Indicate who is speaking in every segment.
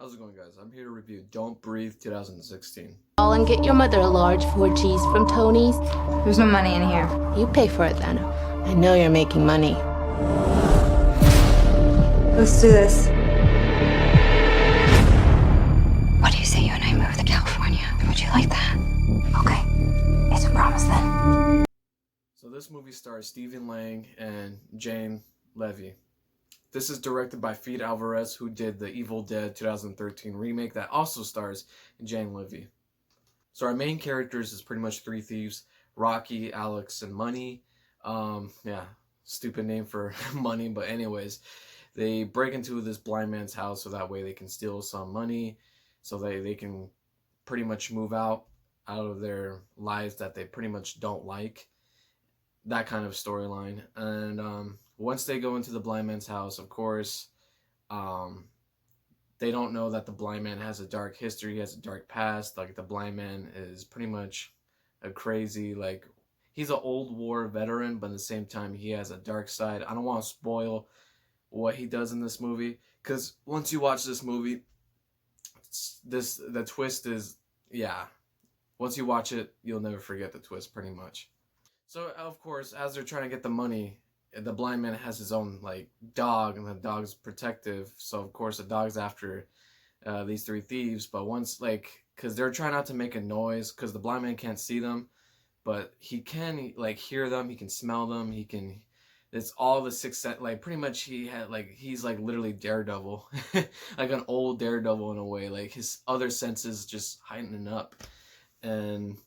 Speaker 1: How's it going, guys? I'm here to review Don't Breathe 2016.
Speaker 2: Call and get your mother a large 4 cheese from Tony's.
Speaker 3: There's no money in here.
Speaker 2: You pay for it then. I know you're making money.
Speaker 3: Let's do this. What do you say you and I move to California? Would you like that? Okay. It's a promise then.
Speaker 1: So this movie stars Stephen Lang and Jane Levy. This is directed by Fede Alvarez, who did the Evil Dead 2013 remake that also stars Jane Levy. So our main characters is pretty much three thieves: Rocky, Alex, and Money. Yeah, stupid name for Money, but anyways, they break into this blind man's house so that way they can steal some money, so they can pretty much move out of their lives that they pretty much don't like. That kind of storyline. And once they go into the blind man's house, of course, they don't know that the blind man has a dark history, has a dark past. Like, the blind man is pretty much a crazy, like, he's an old war veteran, but at the same time, he has a dark side. I don't want to spoil what he does in this movie, because once you watch this movie, the twist is, yeah, once you watch it, you'll never forget the twist, pretty much. So, of course, as they're trying to get the money, the blind man has his own, like, dog, and the dog's protective. So, of course, the dog's after these three thieves. But once, like, because they're trying not to make a noise, because the blind man can't see them, but he can, like, hear them, he can smell them, he can, it's all the sixth sense, like, pretty much he's, like, literally Daredevil, like an old Daredevil in a way, like, his other senses just heightening up. And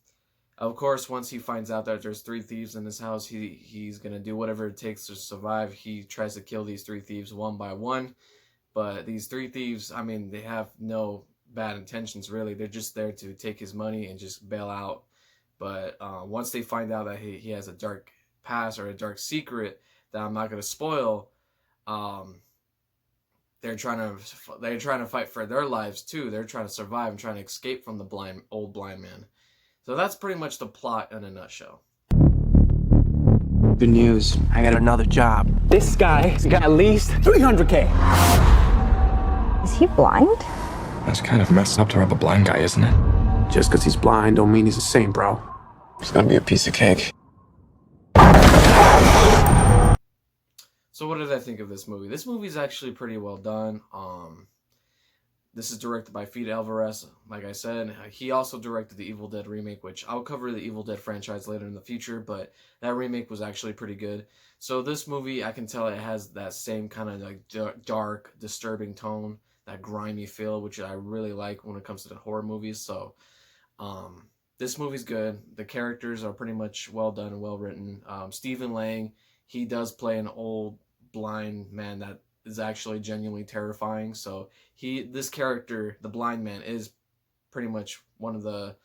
Speaker 1: of course, once he finds out that there's three thieves in his house, he's gonna do whatever it takes to survive. He tries to kill these three thieves one by one, but these three thieves, I mean, they have no bad intentions, really. They're just there to take his money and just bail out. But once they find out that he has a dark past or a dark secret that I'm not gonna spoil, they're trying to fight for their lives too. They're trying to survive and trying to escape from the old blind man. So that's pretty much the plot in a nutshell.
Speaker 4: Good news. I got another job. This guy's got at least 300K.
Speaker 3: Is he blind?
Speaker 5: That's kind of messed up to rob a blind guy, isn't it?
Speaker 4: Just because he's blind don't mean he's a saint, bro.
Speaker 5: It's gonna be a piece of cake.
Speaker 1: So what did I think of this movie? This movie is actually pretty well done. This is directed by Fede Alvarez, like I said. He also directed the Evil Dead remake, which I'll cover the Evil Dead franchise later in the future, but that remake was actually pretty good. So this movie, I can tell it has that same kind of like dark, disturbing tone, that grimy feel, which I really like when it comes to the horror movies. So this movie's good. The characters are pretty much well done and well written. Stephen Lang, he does play an old blind man that is actually genuinely terrifying. So this character, the blind man, is pretty much one of the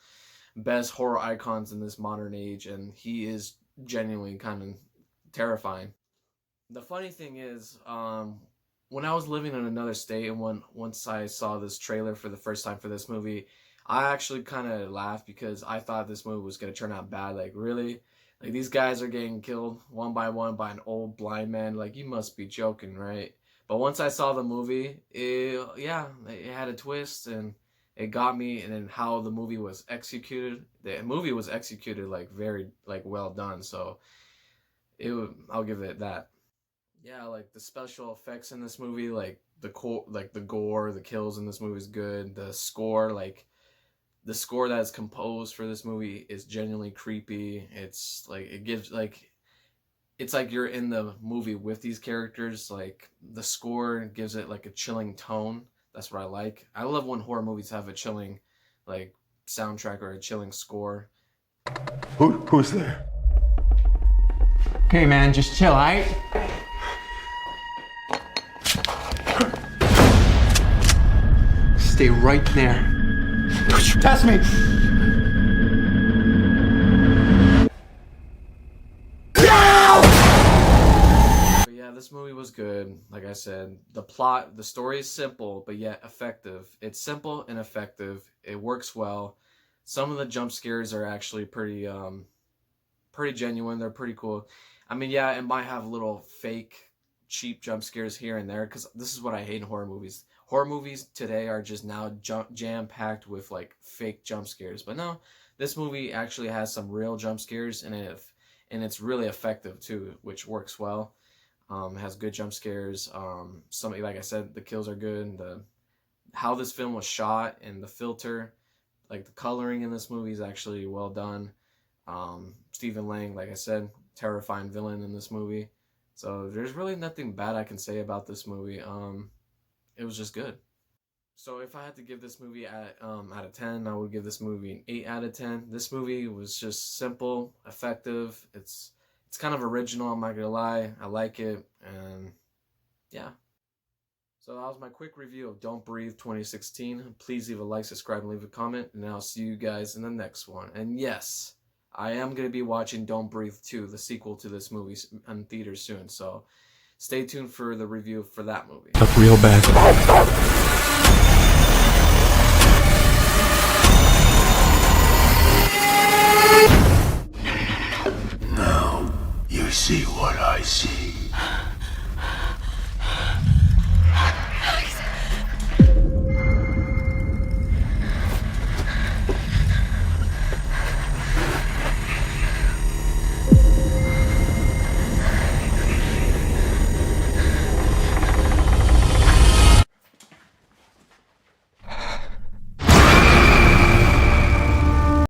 Speaker 1: best horror icons in this modern age, and he is genuinely kind of terrifying. The funny thing is, when I was living in another state, and once I saw this trailer for the first time for this movie, I actually kind of laughed because I thought this movie was going to turn out bad. Like, really? Like, these guys are getting killed one by one by an old blind man? Like, you must be joking, right? But once I saw the movie, it had a twist, and it got me. And then how the movie was executed, like very like well done. So I'll give it that. Yeah, like the special effects in this movie, like the gore, the kills in this movie is good. The score that is composed for this movie is genuinely creepy. It's like it's like you're in the movie with these characters. Like, the score gives it like a chilling tone. That's what I like. I love when horror movies have a chilling, like, soundtrack or a chilling score.
Speaker 5: Who's there?
Speaker 4: Okay, man, just chill, alright? Stay right there. Test me!
Speaker 1: This movie was good. Like I said, the story is simple but yet effective. It's simple and effective. It works well. Some of the jump scares are actually pretty genuine. They're pretty cool. I mean, yeah, it might have little fake cheap jump scares here and there, because this is what I hate in horror movies. horror movies today are just now jam packed with like fake jump scares. But no, this movie actually has some real jump scares, and it's really effective too, which works well. It has good jump scares. Some, like I said, the kills are good. How this film was shot and the filter, like the coloring in this movie is actually well done. Stephen Lang, like I said, terrifying villain in this movie. So there's really nothing bad I can say about this movie. It was just good. So if I had to give this movie out of 10, I would give this movie an 8 out of 10. This movie was just simple, effective. It's kind of original, I'm not gonna lie. I like it, and yeah. So that was my quick review of Don't Breathe 2016. Please leave a like, subscribe, and leave a comment, and I'll see you guys in the next one. And yes, I am going to be watching Don't Breathe 2, the sequel to this movie, in theaters soon. So stay tuned for the review for that movie.
Speaker 5: Up real bad.
Speaker 6: Now you see what I see.